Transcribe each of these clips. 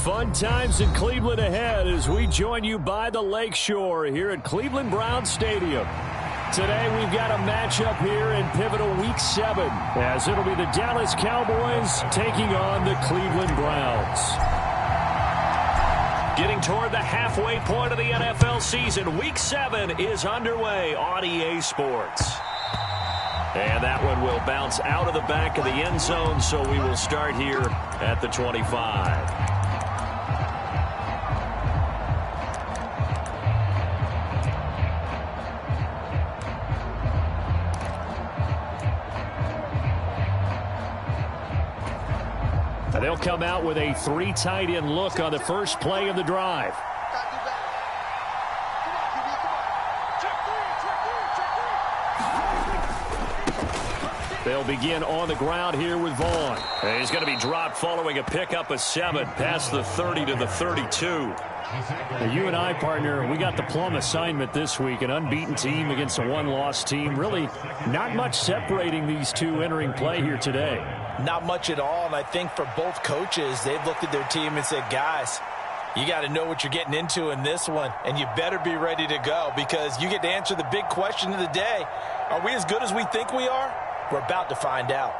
Fun times in Cleveland ahead as we join you by the Lakeshore here at Cleveland Browns Stadium. Today we've got a matchup here in pivotal Week 7 as it'll be the Dallas Cowboys taking on the Cleveland Browns. Getting toward the halfway point of the NFL season, Week 7 is underway on EA Sports. And that one will bounce out of the back of the end zone, so we will start here at the 25. They'll come out with a 3 tight end look on the first play of the drive. They'll begin on the ground here with Vaughn. And he's going to be dropped following a pickup of 7 past the 30 to the 32. Now, you and I, partner, we got the plum assignment this week. An unbeaten team against a one-loss team. Really not much separating these two entering play here today. Not much at all, and I think for both coaches, they've looked at their team and said, guys, you got to know what you're getting into in this one, and you better be ready to go because you get to answer the big question of the day. Are we as good as we think we are? We're about to find out.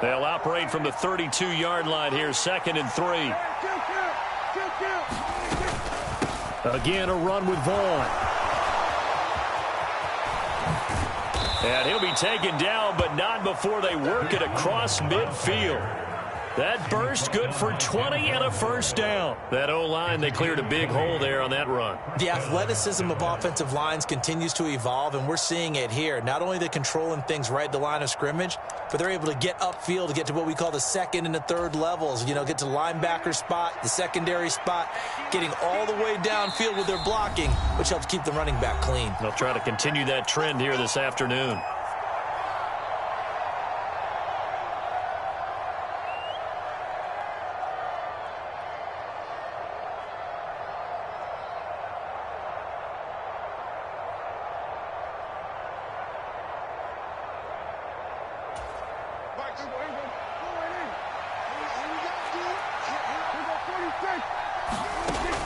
They'll operate from the 32-yard line here, 2nd and 3. Again, a run with Vaughn. And he'll be taken down, but not before they work it across midfield. That burst good for 20 and a first down. That O-line, they cleared a big hole there on that run. The athleticism of offensive lines continues to evolve, and we're seeing it here. Not only are they controlling things right at the line of scrimmage, but they're able to get upfield to get to what we call the 2nd and the 3rd levels. You know, get to the linebacker spot, the secondary spot, getting all the way downfield with their blocking, which helps keep the running back clean. They'll try to continue that trend here this afternoon.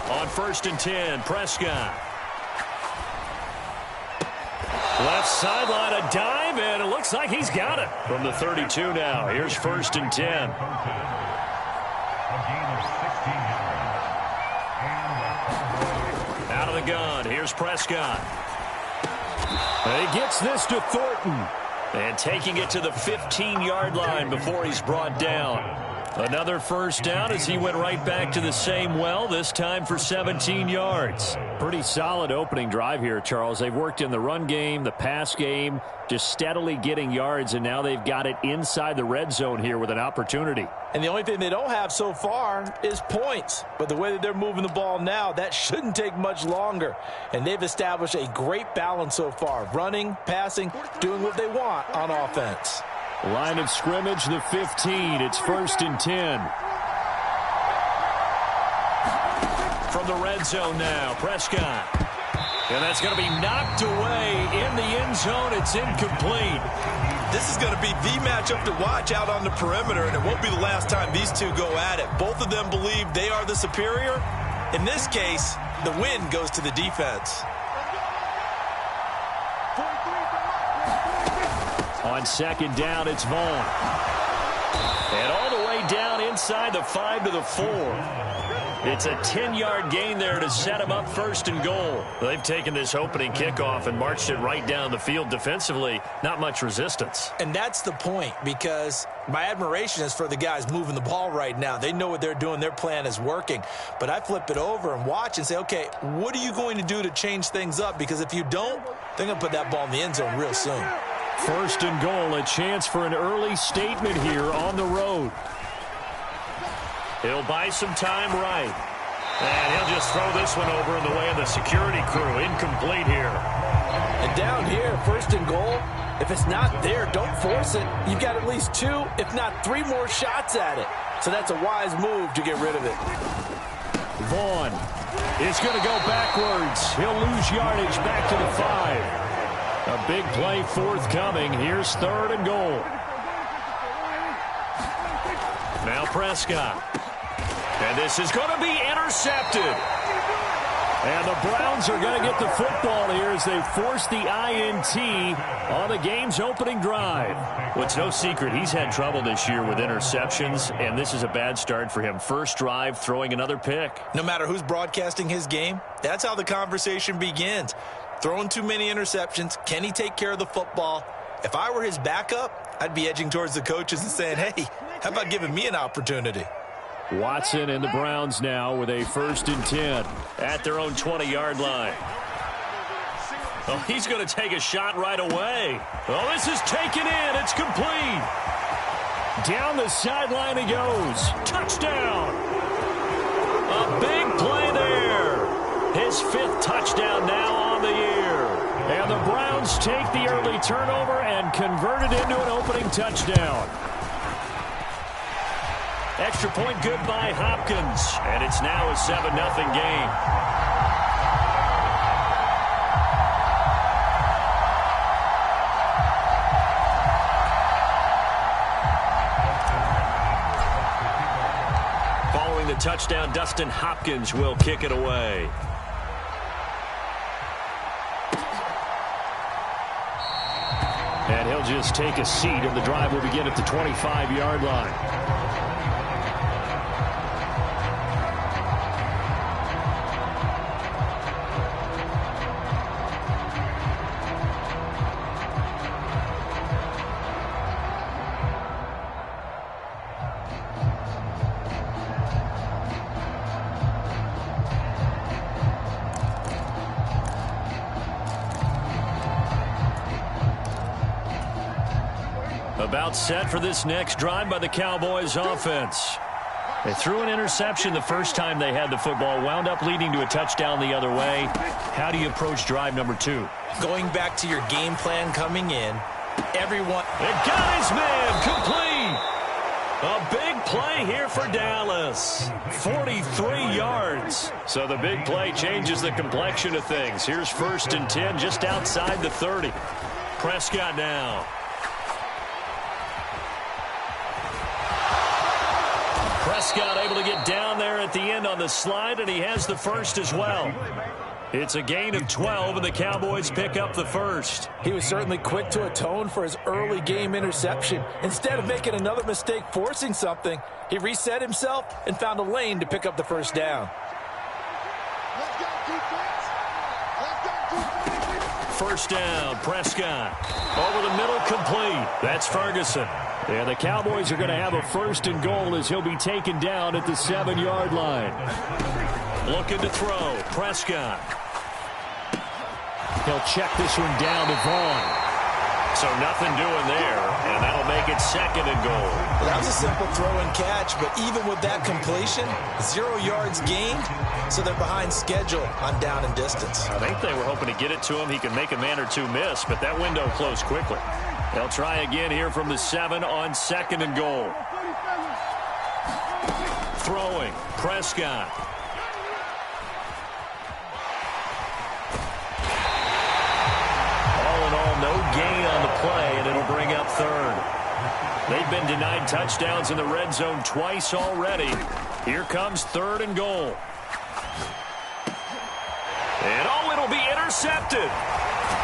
On 1st and 10, Prescott. Left sideline, a dive, and it looks like he's got it. From the 32 now, here's 1st and 10. Out of the gun, here's Prescott. And he gets this to Thornton. And taking it to the 15-yard line before he's brought down. Another first down as he went right back to the same well, this time for 17 yards. Pretty solid opening drive here, Charles. They've worked in the run game, the pass game, just steadily getting yards, and now they've got it inside the red zone here with an opportunity. And the only thing they don't have so far is points. But the way that they're moving the ball now, that shouldn't take much longer. And they've established a great balance so far. Running, passing, doing what they want on offense. Line of scrimmage, the 15. It's 1st and 10. From the red zone now, Prescott. And that's going to be knocked away in the end zone. It's incomplete. This is going to be the matchup to watch out on the perimeter, and it won't be the last time these two go at it. Both of them believe they are the superior. In this case, the win goes to the defense. On 2nd down, it's Vaughn. And all the way down inside the 5 to the 4. It's a 10-yard gain there to set him up 1st and goal. They've taken this opening kickoff and marched it right down the field defensively. Not much resistance. And that's the point, because my admiration is for the guys moving the ball right now. They know what they're doing. Their plan is working. But I flip it over and watch and say, okay, what are you going to do to change things up? Because if you don't, they're going to put that ball in the end zone real soon. 1st and goal, a chance for an early statement here on the road. He'll buy some time right. And he'll just throw this one over in the way of the security crew. Incomplete here. And down here, 1st and goal, if it's not there, don't force it. You've got at least 2, if not 3 more shots at it. So that's a wise move to get rid of it. Vaughn is going to go backwards. He'll lose yardage back to the 5. A big play forthcoming. Here's 3rd and goal. Now Prescott. And this is going to be intercepted. And the Browns are going to get the football here as they force the INT on the game's opening drive. Well, it's no secret he's had trouble this year with interceptions, and this is a bad start for him. First drive, throwing another pick. No matter who's broadcasting his game, that's how the conversation begins. Throwing too many interceptions, can he take care of the football? If I were his backup, I'd be edging towards the coaches and saying, hey, how about giving me an opportunity? Watson and the Browns now with a 1st and 10 at their own 20-yard line. Oh, he's going to take a shot right away. Oh, this is taken in. It's complete. Down the sideline he goes. Touchdown. A big play there. His 5th touchdown now on the year. And the Browns take the early turnover and convert it into an opening touchdown. Extra point good by Hopkins. And it's now a 7-0 game. Following the touchdown, Dustin Hopkins will kick it away. And he'll just take a seat, and the drive will begin at the 25-yard line. About set for this next drive by the Cowboys offense. They threw an interception the first time they had the football, wound up leading to a touchdown the other way. How do you approach drive number 2? Going back to your game plan coming in, everyone... It got his man complete. A big play here for Dallas. 43 yards. So the big play changes the complexion of things. Here's 1st and 10 just outside the 30. Prescott now. Prescott able to get down there at the end on the slide, and he has the 1st as well. It's a gain of 12, and the Cowboys pick up the 1st. He was certainly quick to atone for his early game interception. Instead of making another mistake forcing something, he reset himself and found a lane to pick up the 1st down. First down, Prescott. Over the middle, complete. That's Ferguson. And the Cowboys are going to have a 1st and goal as he'll be taken down at the 7-yard line. Looking to throw, Prescott. He'll check this one down to Vaughn. So nothing doing there, and that'll make it 2nd and goal. Well, that was a simple throw and catch, but even with that completion, 0 yards gained, so they're behind schedule on down and distance. I think they were hoping to get it to him. He can make a man or two miss, but that window closed quickly. They'll try again here from the 7 on 2nd and goal. Throwing, Prescott. All in all, no gain on the play, and it'll bring up 3rd. They've been denied touchdowns in the red zone twice already. Here comes 3rd and goal. And it'll be intercepted.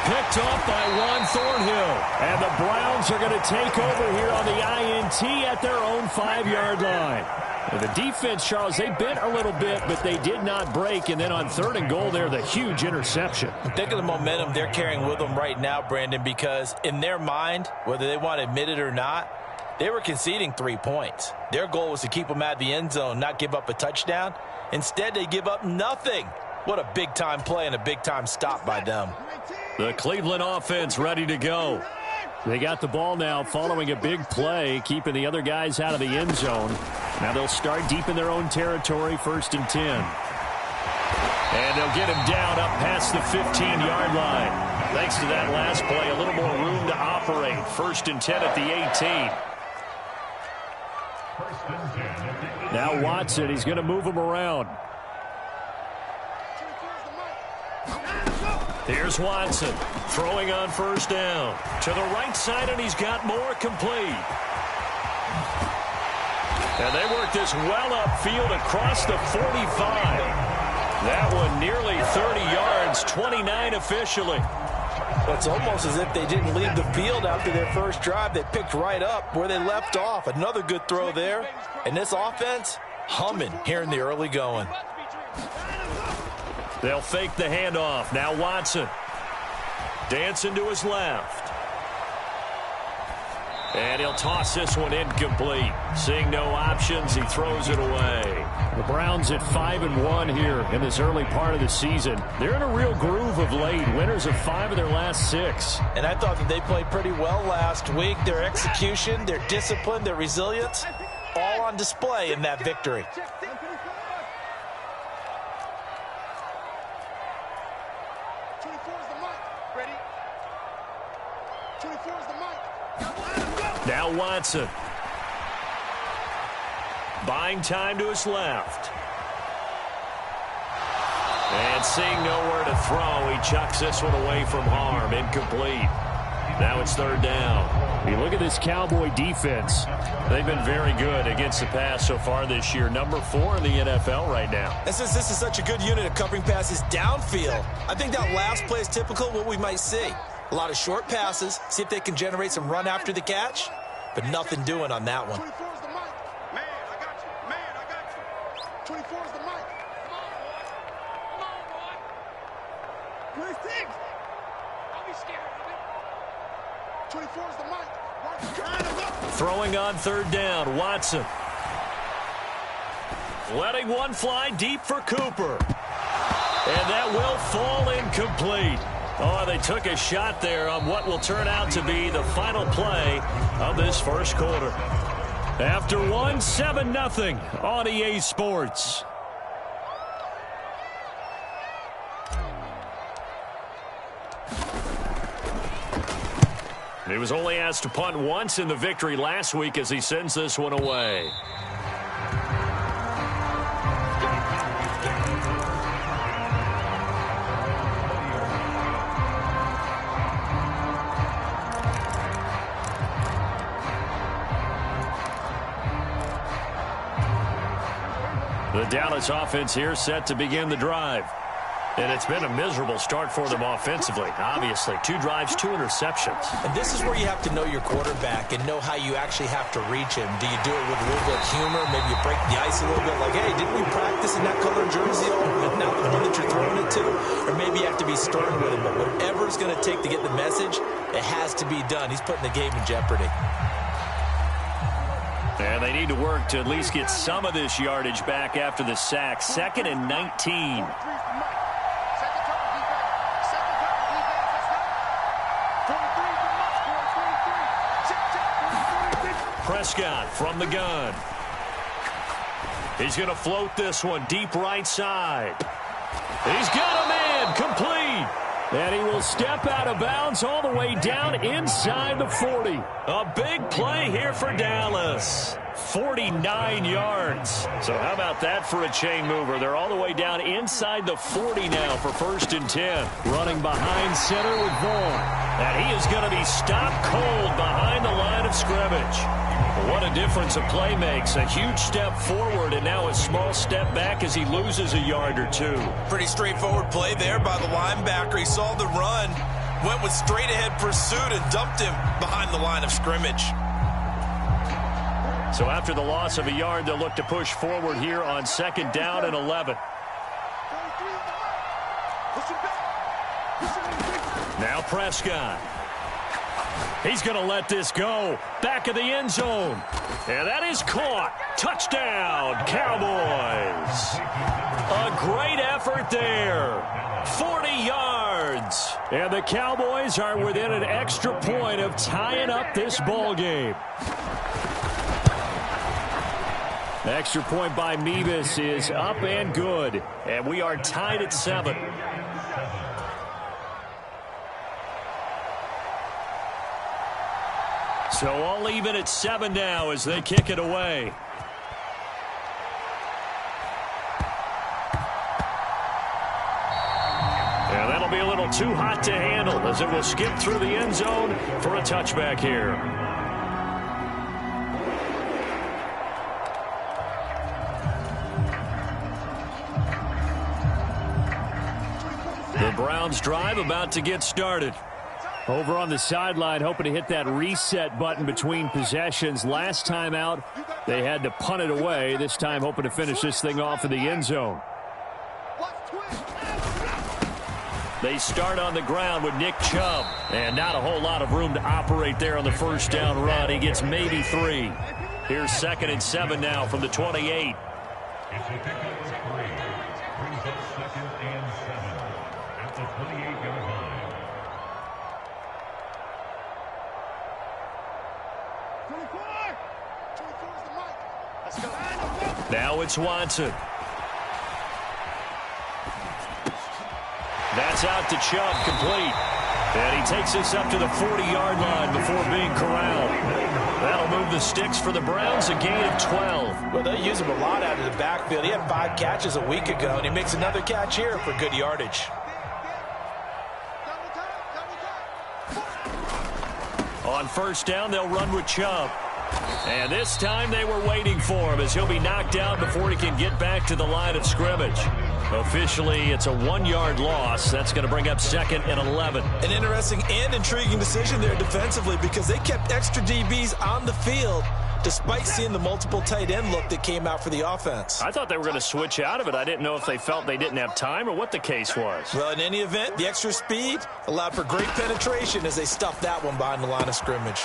Picked off by Juan Thornhill. And the Browns are going to take over here on the INT at their own 5-yard line. And the defense, Charles, they bit a little bit, but they did not break. And then on 3rd and goal there, the huge interception. Think of the momentum they're carrying with them right now, Brandon, because in their mind, whether they want to admit it or not, they were conceding 3 points. Their goal was to keep them at the end zone, not give up a touchdown. Instead, they give up nothing. What a big-time play and a big-time stop by them. The Cleveland offense ready to go. They got the ball now following a big play, keeping the other guys out of the end zone. Now they'll start deep in their own territory, 1st and 10. And they'll get him down up past the 15-yard line. Thanks to that last play, a little more room to operate. 1st and 10 at the 18. Now Watson, he's going to move him around. Here's Watson throwing on first down. To the right side, and he's got more complete. And they work this well upfield across the 45. That one nearly 30 yards, 29 officially. Well, it's almost as if they didn't leave the field after their first drive. They picked right up where they left off. Another good throw there. And this offense, humming here in the early going. They'll fake the handoff. Now Watson. Dancing to his left. And he'll toss this one incomplete. Seeing no options, he throws it away. The Browns at 5-1 here in this early part of the season. They're in a real groove of late. Winners of 5 of their last 6. And I thought that they played pretty well last week. Their execution, their discipline, their resilience, all on display in that victory. Now Watson. Buying time to his left. And seeing nowhere to throw, he chucks this one away from harm. Incomplete. Now it's third down. You look at this Cowboy defense. They've been very good against the pass so far this year. Number 4 in the NFL right now. And since this is such a good unit of covering passes downfield, I think that last play is typical of what we might see. A lot of short passes, see if they can generate some run after the catch, but nothing doing on that one. 24 is the mic. Man, I got you. Man, I got you. 24 is the mic. Come on, boy. Come on, boy. 26. Don't be scared of it. 24 is the mic. Throwing on third down, Watson. Letting one fly deep for Cooper. And that will fall incomplete. Oh, they took a shot there on what will turn out to be the final play of this first quarter. After one, 7-0 on EA Sports. He was only asked to punt once in the victory last week as he sends this one away. The Dallas offense here set to begin the drive. And it's been a miserable start for them offensively. Obviously, 2 drives, 2 interceptions. And this is where you have to know your quarterback and know how you actually have to reach him. Do you do it with a little bit of humor? Maybe you break the ice a little bit like, hey, didn't we practice in that color jersey? Oh, not the one that you're throwing it to. Or maybe you have to be stern with him. But whatever it's going to take to get the message, it has to be done. He's putting the game in jeopardy. And they need to work to at least get some of this yardage back after the sack. 2nd and 19. Prescott from the gun. He's going to float this one deep right side. He's got a man complete. And he will step out of bounds all the way down inside the 40. A big play here for Dallas. 49 yards. So how about that for a chain mover? They're all the way down inside the 40 now for 1st and 10. Running behind center with Vaughn. And he is going to be stopped cold behind the line of scrimmage. What a difference a play makes. A huge step forward and now a small step back as he loses a yard or 2. Pretty straightforward play there by the linebacker. He saw the run, went with straight-ahead pursuit and dumped him behind the line of scrimmage. So after the loss of a yard, they'll look to push forward here on 2nd down and 11. Now Prescott. He's going to let this go. Back of the end zone. And that is caught. Touchdown, Cowboys. A great effort there. 40 yards. And the Cowboys are within an extra point of tying up this ball game. The extra point by Mevis is up and good. And we are tied at 7. So all even at 7 now as they kick it away. And that'll be a little too hot to handle as it will skip through the end zone for a touchback here. The Browns drive about to get started. Over on the sideline, hoping to hit that reset button between possessions. Last time out, they had to punt it away. This time, hoping to finish this thing off in the end zone. They start on the ground with Nick Chubb. And not a whole lot of room to operate there on the first down run. He gets maybe 3. Here's 2nd and 7 now from the 28. It's a pickup of 3. Brings up 2nd and 7 at the 28-yard line. Now it's Watson. That's out to Chubb, complete. And he takes us up to the 40-yard line before being corralled. That'll move the sticks for the Browns, a gain of 12. Well, they use him a lot out of the backfield. He had 5 catches a week ago, and he makes another catch here for good yardage. On first down, they'll run with Chubb. And this time they were waiting for him as he'll be knocked down before he can get back to the line of scrimmage. Officially, it's a 1-yard loss. That's going to bring up 2nd and 11. An interesting and intriguing decision there defensively because they kept extra DBs on the field despite seeing the multiple tight end look that came out for the offense. I thought they were going to switch out of it. I didn't know if they felt they didn't have time or what the case was. Well, in any event, the extra speed allowed for great penetration as they stuffed that one behind the line of scrimmage.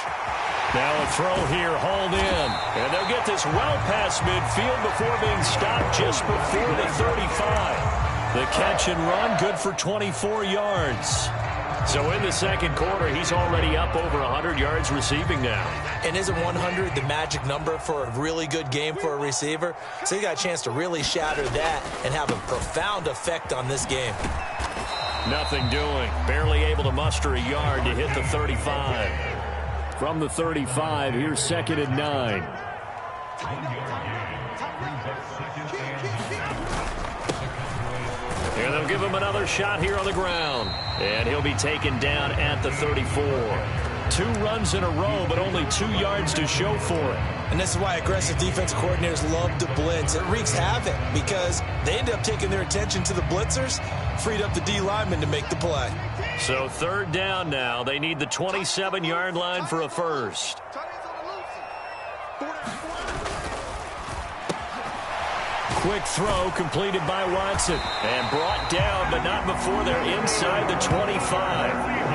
Now a throw here, hauled in. And they'll get this well past midfield before being stopped just before the 35. The catch and run, good for 24 yards. So in the second quarter, he's already up over 100 yards receiving now. And isn't 100 the magic number for a really good game for a receiver? So he got a chance to really shatter that and have a profound effect on this game. Nothing doing. Barely able to muster a yard to hit the 35. From the 35, here's 2nd and 9. And they'll give him another shot here on the ground. And he'll be taken down at the 34. 2 runs in a row, but only 2 yards to show for it. And this is why aggressive defense coordinators love to blitz. It wreaks havoc because they end up taking their attention to the blitzers, freed up the D lineman to make the play. So 3rd down now. They need the 27-yard line for a first. Quick throw completed by Watson. And brought down, but not before they're inside the 25.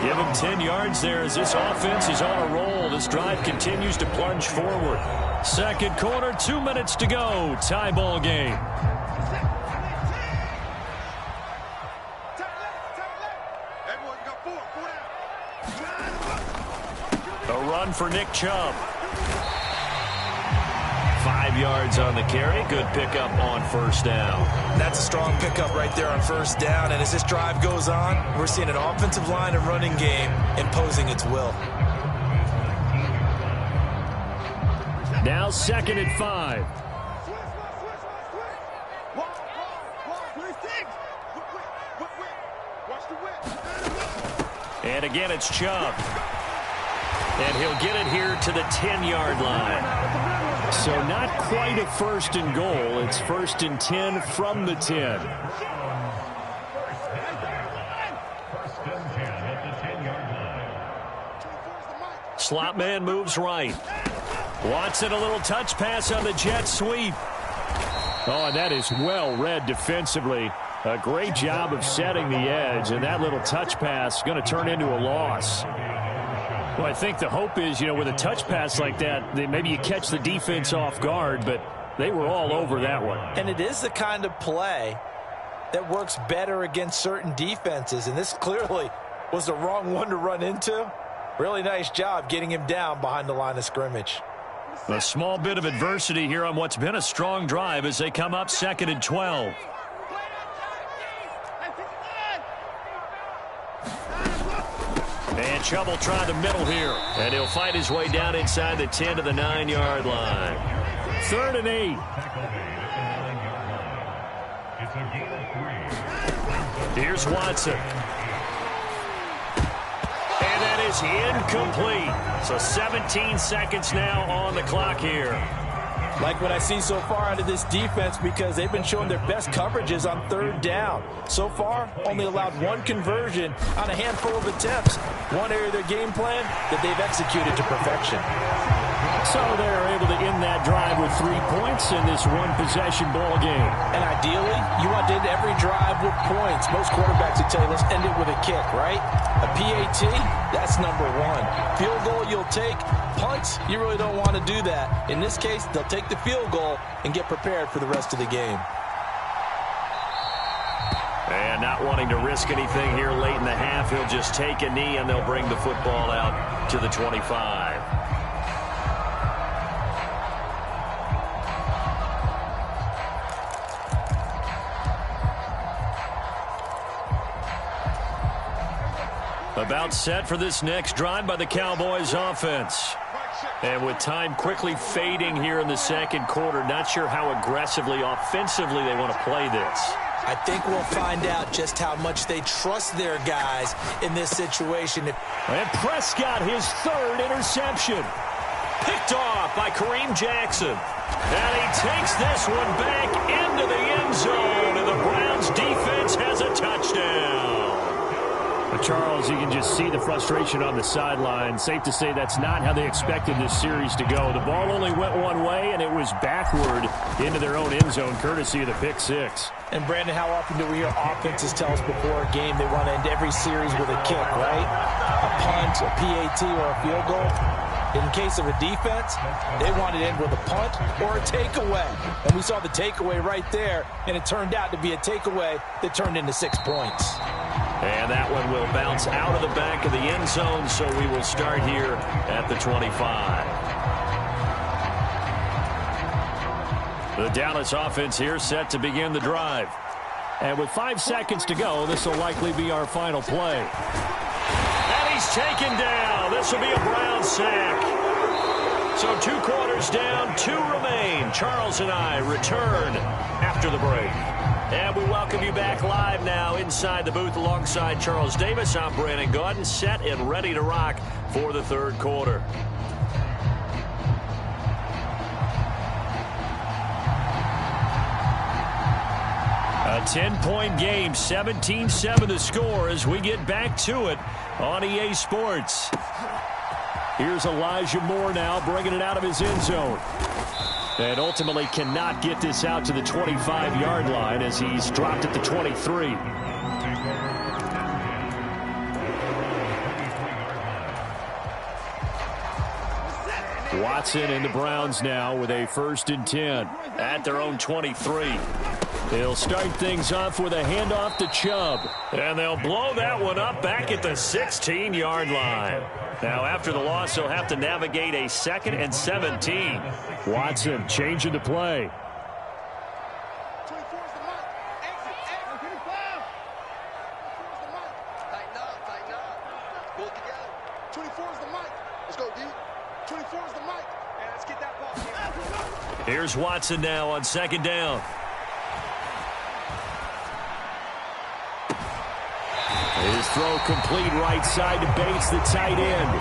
Give him 10 yards there as this offense is on a roll. This drive continues to plunge forward. Second quarter, 2 minutes to go. Tie ball game. A run for Nick Chubb. 5 yards on the carry. Good pickup on first down. That's a strong pickup right there on first down. And as this drive goes on, we're seeing an offensive line and running game imposing its will. Now 2nd and 5. And again, it's Chubb. And he'll get it here to the 10-yard line. So not quite a 1st and goal. It's 1st and 10 from the 10. Slot man moves right. Watson, a little touch pass on the jet sweep. Oh, and that is well read defensively. A great job of setting the edge, and that little touch pass is going to turn into a loss. Well, I think the hope is, with a touch pass like that, maybe you catch the defense off guard, but they were all over that one. And it is the kind of play that works better against certain defenses, and this clearly was the wrong one to run into. Really nice job getting him down behind the line of scrimmage. A small bit of adversity here on what's been a strong drive as they come up 2nd and 12. And Chubb will try the middle here. And he'll fight his way down inside the 10 to the 9-yard line. 3rd and 8. It's a gain of 3. Here's Watson. And that is incomplete. So 17 seconds now on the clock here. Like what I see so far out of this defense, because they've been showing their best coverages on third down. So far, only allowed one conversion on a handful of attempts. One area of their game plan that they've executed to perfection. So they're able to end that drive with 3 points in this one-possession ball game. And ideally, you want to end every drive with points. Most quarterbacks would tell you, let's end it with a kick, right? A PAT, that's number one. Field goal you'll take. Punts, you really don't want to do that. In this case, they'll take the field goal and get prepared for the rest of the game. And not wanting to risk anything here late in the half, he'll just take a knee and they'll bring the football out to the 25. About set for this next drive by the Cowboys offense. And with time quickly fading here in the second quarter, not sure how aggressively, offensively they want to play this. I think we'll find out just how much they trust their guys in this situation. And Prescott, his third interception. Picked off by Kareem Jackson. And he takes this one back into the end zone. And the Browns defense has a touchdown. Charles, you can just see the frustration on the sideline. Safe to say that's not how they expected this series to go. The ball only went one way, and it was backward into their own end zone, courtesy of the pick six. And, Brandon, how often do we hear offenses tell us before a game they want to end every series with a kick, right? A punt, a PAT, or a field goal. In case of a defense, they want to end with a punt or a takeaway. And we saw the takeaway right there, and it turned out to be a takeaway that turned into 6 points. And that one will bounce out of the back of the end zone, so we will start here at the 25. The Dallas offense here set to begin the drive. And with 5 seconds to go, this will likely be our final play. And he's taken down. This will be a Brown sack. So 2 quarters down, 2 remain. Charles and I return after the break. And we welcome you back live now inside the booth alongside Charles Davis. I'm Brandon Gaudin, set and ready to rock for the third quarter. A 10-point game, 17-7 the score as we get back to it on EA Sports. Here's Elijah Moore now bringing it out of his end zone. And ultimately cannot get this out to the 25-yard line as he's dropped at the 23. Watson and the Browns now with a 1st and 10 at their own 23. They'll start things off with a handoff to Chubb. And they'll blow that one up back at the 16-yard line. Now, after the loss, he'll have to navigate a 2nd and 17. Watson changing the play. 24 is the mark. Exit. 25. 24 is the mark. Tighten up. Pull it together. 24 is the mic. Let's go, D. 24 is the mic. And let's get that ball. Here's Watson now on 2nd down. His throw complete right side to Bates, the tight end.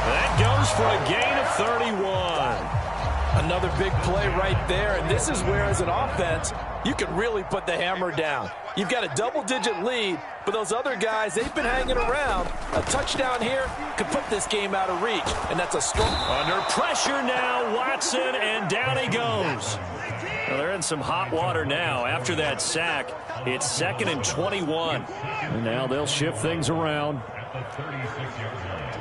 That goes for a gain of 31. Another big play right there, and this is where, as an offense, you can really put the hammer down. You've got a double-digit lead, but those other guys, they've been hanging around. A touchdown here could put this game out of reach, and that's a strong... Under pressure now, Watson, and down he goes. Well, they're in some hot water now. After that sack, it's 2nd and 21. And now they'll shift things around. At the 36-yard line.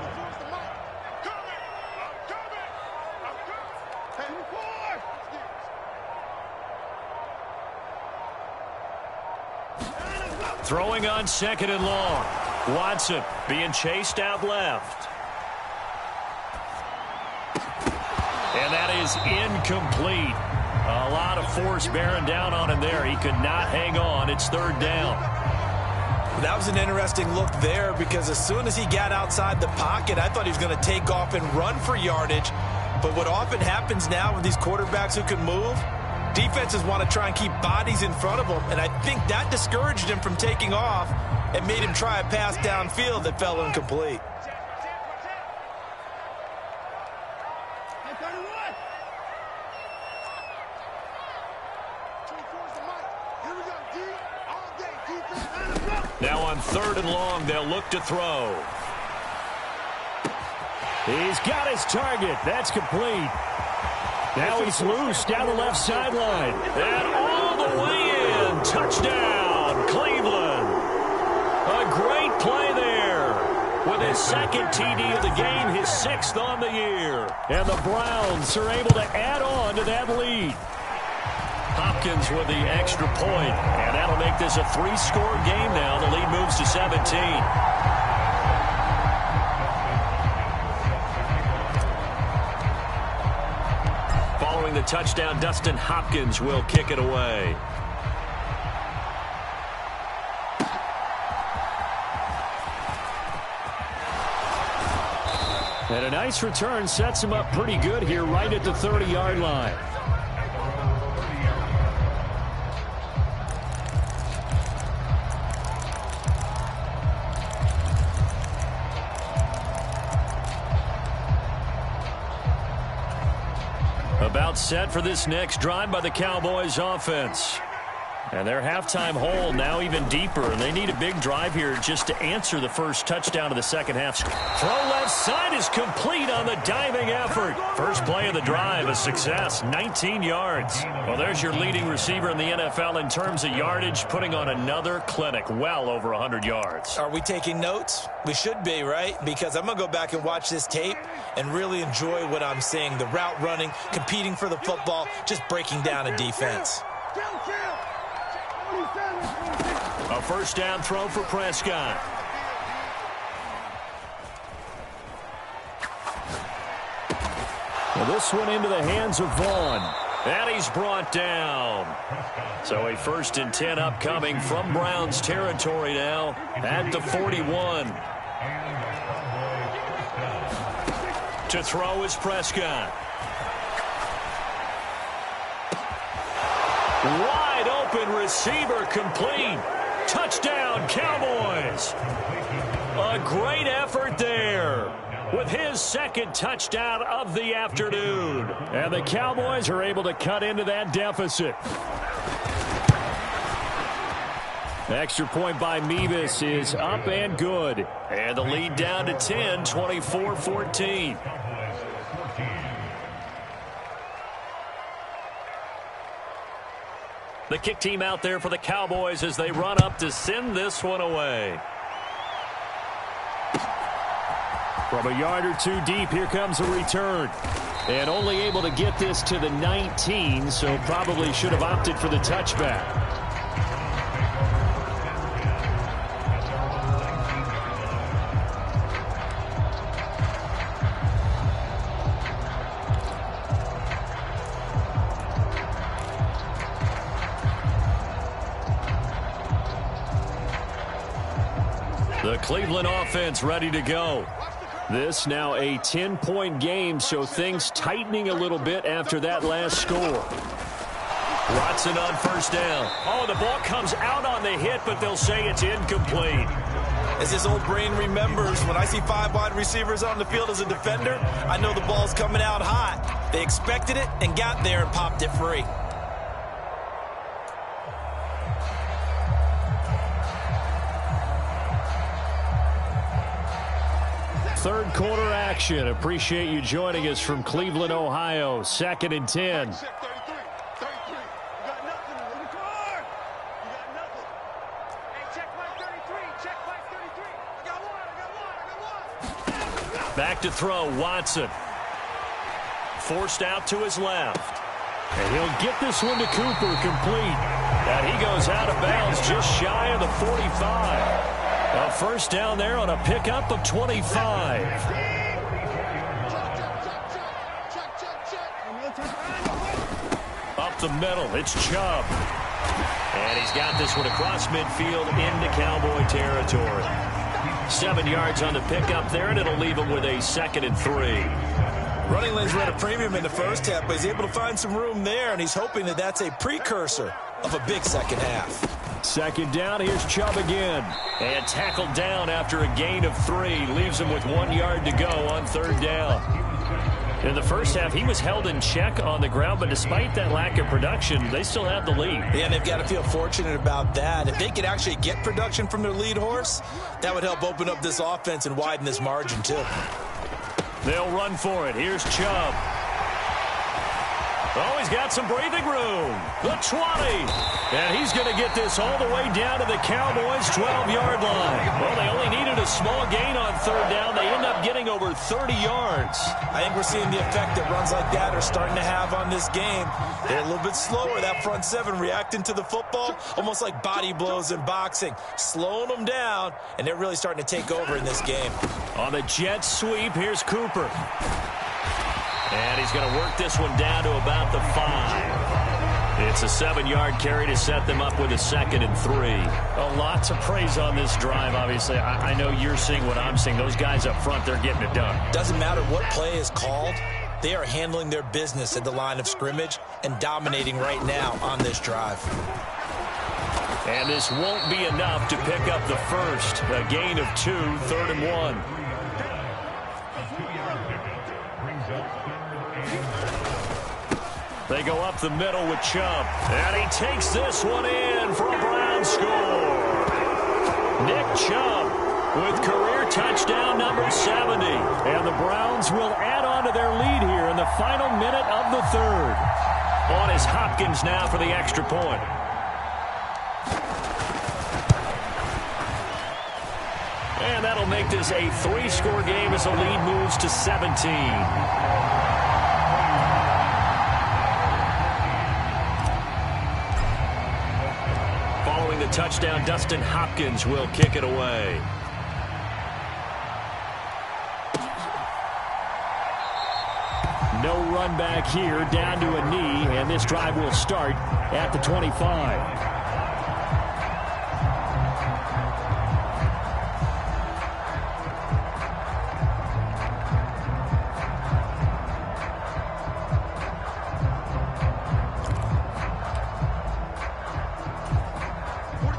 Throwing on 2nd and long. Watson being chased out left. And that is incomplete. A lot of force bearing down on him there. He could not hang on. It's 3rd down. That was an interesting look there because as soon as he got outside the pocket, I thought he was going to take off and run for yardage. But what often happens now with these quarterbacks who can move, Defenses want to try and keep bodies in front of them, and I think that discouraged him from taking off and made him try a pass downfield that fell incomplete. Now on 3rd and long, they'll look to throw. He's got his target. That's complete. Now he's loose down the left sideline. And all the way in. Touchdown, Cleveland. A great play there. With his 2nd TD of the game, his 6th on the year. And the Browns are able to add on to that lead. Hopkins with the extra point, and that'll make this a 3-score game now. The lead moves to 17. Following the touchdown, Dustin Hopkins will kick it away. And a nice return sets him up pretty good here right at the 30-yard line. About set for this next drive by the Cowboys offense. And their halftime hole now even deeper, and they need a big drive here just to answer the first touchdown of the second half. Throw left side is complete on the diving effort. First play of the drive, a success, 19 yards. Well, there's your leading receiver in the NFL in terms of yardage, putting on another clinic, well over 100 yards. Are we taking notes? We should be, right? Because I'm going to go back and watch this tape and really enjoy what I'm seeing. The route running, competing for the football, just breaking down a defense. A first down throw for Prescott. Well, this one into the hands of Vaughn. And he's brought down. So a 1st and 10 upcoming from Browns territory now at the 41. To throw is Prescott. Wide open receiver complete. Touchdown, Cowboys. A great effort there with his 2nd touchdown of the afternoon. And the Cowboys are able to cut into that deficit. Extra point by Mevis is up and good. And the lead down to 10, 24-14. The kick team out there for the Cowboys as they run up to send this one away. From a yard or two deep, here comes a return. And only able to get this to the 19, so probably should have opted for the touchback. The Cleveland offense ready to go. This now a 10-point game, so things tightening a little bit after that last score. Watson on first down. Oh, the ball comes out on the hit, but they'll say it's incomplete. As his old brain remembers, when I see 5 wide receivers on the field as a defender, I know the ball's coming out hot. They expected it and got there and popped it free. Third quarter action. Appreciate you joining us from Cleveland, Ohio. 2nd and 10. Back to throw, Watson. Forced out to his left. And he'll get this one to Cooper, complete. And he goes out of bounds just shy of the 45. A first down there on a pickup of 25. Up the middle, it's Chubb. And he's got this one across midfield into Cowboy territory. 7 yards on the pickup there, and it'll leave him with a 2nd and 3. Running lanes were at a premium in the first half, but he's able to find some room there, and he's hoping that that's a precursor of a big second half. Second down, here's Chubb again. And tackled down after a gain of 3. Leaves him with 1 yard to go on third down. In the first half, he was held in check on the ground, but despite that lack of production, they still have the lead. Yeah, they've got to feel fortunate about that. If they could actually get production from their lead horse, that would help open up this offense and widen this margin, too. They'll run for it. Here's Chubb. Oh, he's got some breathing room. The 20. And he's going to get this all the way down to the Cowboys' 12-yard line. Well, they only needed a small gain on third down. They end up getting over 30 yards. I think we're seeing the effect that runs like that are starting to have on this game. They're a little bit slower, that front seven, reacting to the football, almost like body blows in boxing, slowing them down, and they're really starting to take over in this game. On the jet sweep, here's Cooper. And he's going to work this one down to about the 5. It's a 7-yard carry to set them up with a 2nd and 3. Well, lots of praise on this drive, obviously. I know you're seeing what I'm seeing. Those guys up front, they're getting it done. Doesn't matter what play is called. They are handling their business at the line of scrimmage and dominating right now on this drive. And this won't be enough to pick up the first. A gain of 2, 3rd and 1. They go up the middle with Chubb. And he takes this one in for a Brown score. Nick Chubb with career touchdown number 70. And the Browns will add on to their lead here in the final minute of the third. On is Hopkins now for the extra point. And that'll make this a 3-score game as the lead moves to 17. The touchdown, Dustin Hopkins will kick it away. No run back here, down to a knee, and this drive will start at the 25.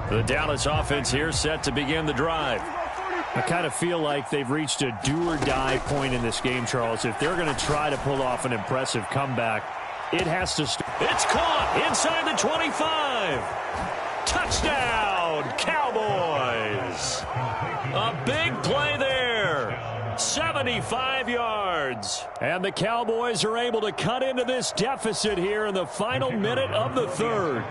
The Dallas offense here set to begin the drive. I kind of feel like they've reached a do-or-die point in this game, Charles. If they're going to try to pull off an impressive comeback, it has to start. It's caught inside the 25. Touchdown, Cowboys. A big play there. 75 yards. And the Cowboys are able to cut into this deficit here in the final minute of the third.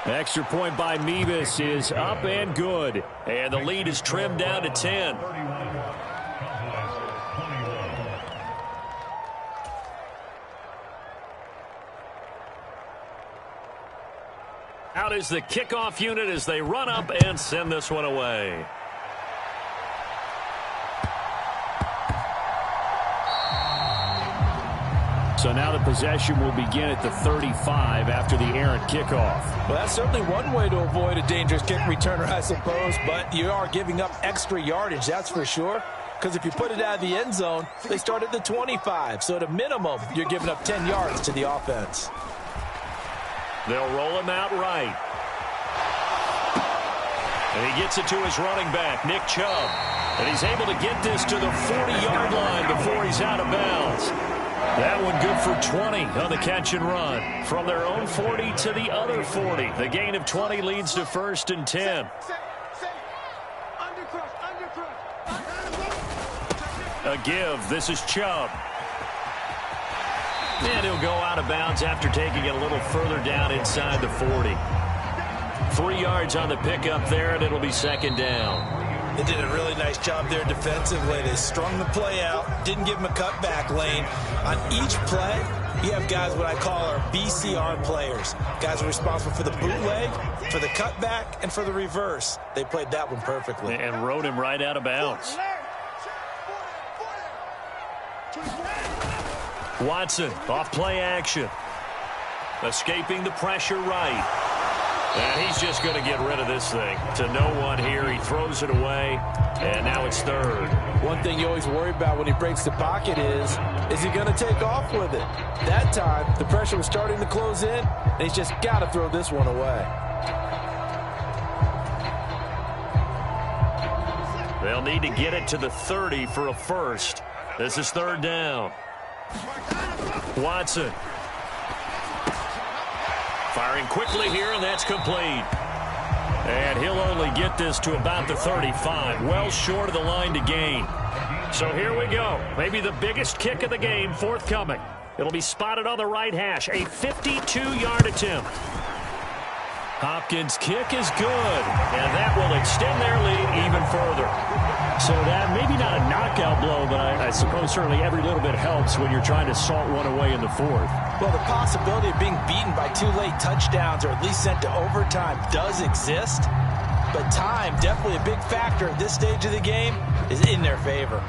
Extra point by Mevis is up and good. And the lead is trimmed down to 10. Out is the kickoff unit as they run up and send this one away. So now the possession will begin at the 35 after the errant kickoff. Well, that's certainly one way to avoid a dangerous kick returner, I suppose, but you are giving up extra yardage, that's for sure. Because if you put it out of the end zone, they start at the 25. So at a minimum, you're giving up 10 yards to the offense. They'll roll him out right. And he gets it to his running back, Nick Chubb. And he's able to get this to the 40-yard line before he's out of bounds. That one good for 20 on the catch and run. From their own 40 to the other 40. The gain of 20 leads to 1st and 10. A give. This is Chubb. And he'll go out of bounds after taking it a little further down inside the 40. 3 yards on the pickup there, and it'll be 2nd down. They did a really nice job there defensively. They strung the play out, didn't give him a cutback lane. On each play, you have guys what I call our BCR players. Guys are responsible for the bootleg, for the cutback, and for the reverse. They played that one perfectly. And rode him right out of bounds. Watson, off play action. Escaping the pressure right. And he's just going to get rid of this thing. To no one here. He throws it away, and now it's third. One thing you always worry about when he breaks the pocket is he going to take off with it? That time, the pressure was starting to close in, and he's just got to throw this one away. They'll need to get it to the 30 for a first. This is third down. Watson. Firing quickly here, and that's complete. And he'll only get this to about the 35, well short of the line to gain. So here we go. Maybe the biggest kick of the game forthcoming. It'll be spotted on the right hash, a 52-yard attempt. Hopkins' kick is good, and that will extend their lead even further. So that maybe not a knockout blow, but I suppose certainly every little bit helps when you're trying to salt one away in the fourth. Well, the possibility of being beaten by 2 late touchdowns or at least sent to overtime does exist, but time, definitely a big factor at this stage of the game, is in their favor.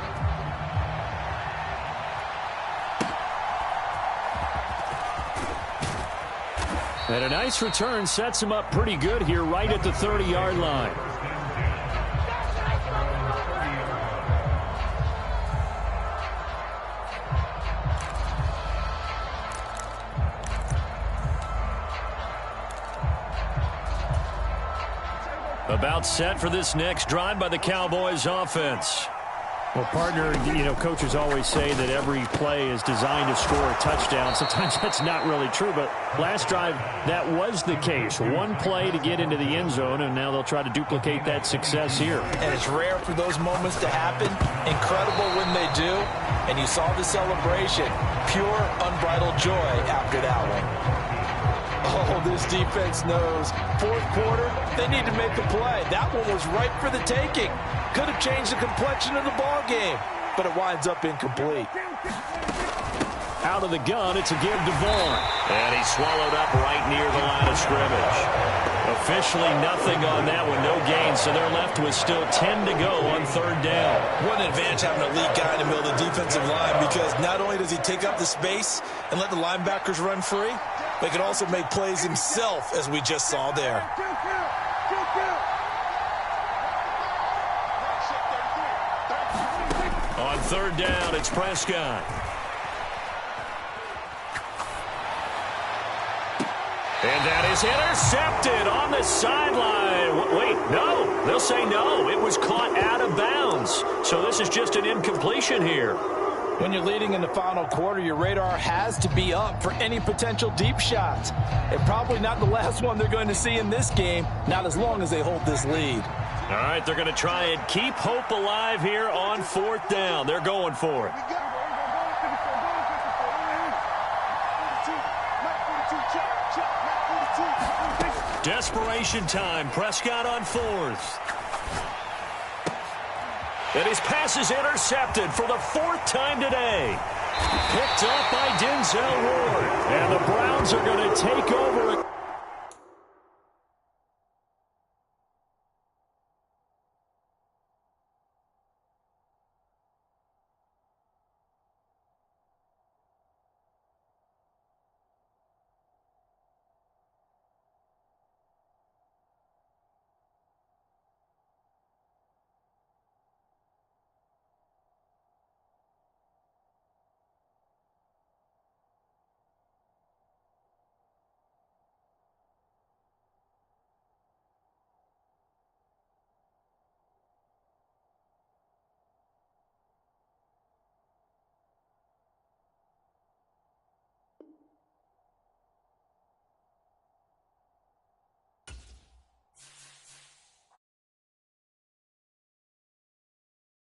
And a nice return sets him up pretty good here right at the 30-yard line. About set for this next drive by the Cowboys offense. Well, partner, coaches always say that every play is designed to score a touchdown. Sometimes that's not really true, but last drive, that was the case. One play to get into the end zone, and now they'll try to duplicate that success here. And it's rare for those moments to happen. Incredible when they do. And you saw the celebration. Pure, unbridled joy after that one. Oh, this defense knows. Fourth quarter, they need to make a play. That one was ripe for the taking. Could have changed the complexion of the ball game, but it winds up incomplete. Out of the gun, it's a give to Vaughn. And he's swallowed up right near the line of scrimmage. Officially nothing on that one, no gain, so they're left with still 10 to go on third down. What an advantage having an elite guy in the middle of the defensive line, because not only does he take up the space and let the linebackers run free, but he can also make plays himself, as we just saw there. On third down, it's Prescott. And that is intercepted on the sideline. Wait, no. They'll say no. It was caught out of bounds. So this is just an incompletion here. When you're leading in the final quarter, your radar has to be up for any potential deep shots. And probably not the last one they're going to see in this game, not as long as they hold this lead. All right, they're going to try and keep hope alive here on fourth down. They're going for it. Desperation time. Prescott on fourth. And his pass is intercepted for the fourth time today. Picked up by Denzel Ward. And the Browns are going to take over.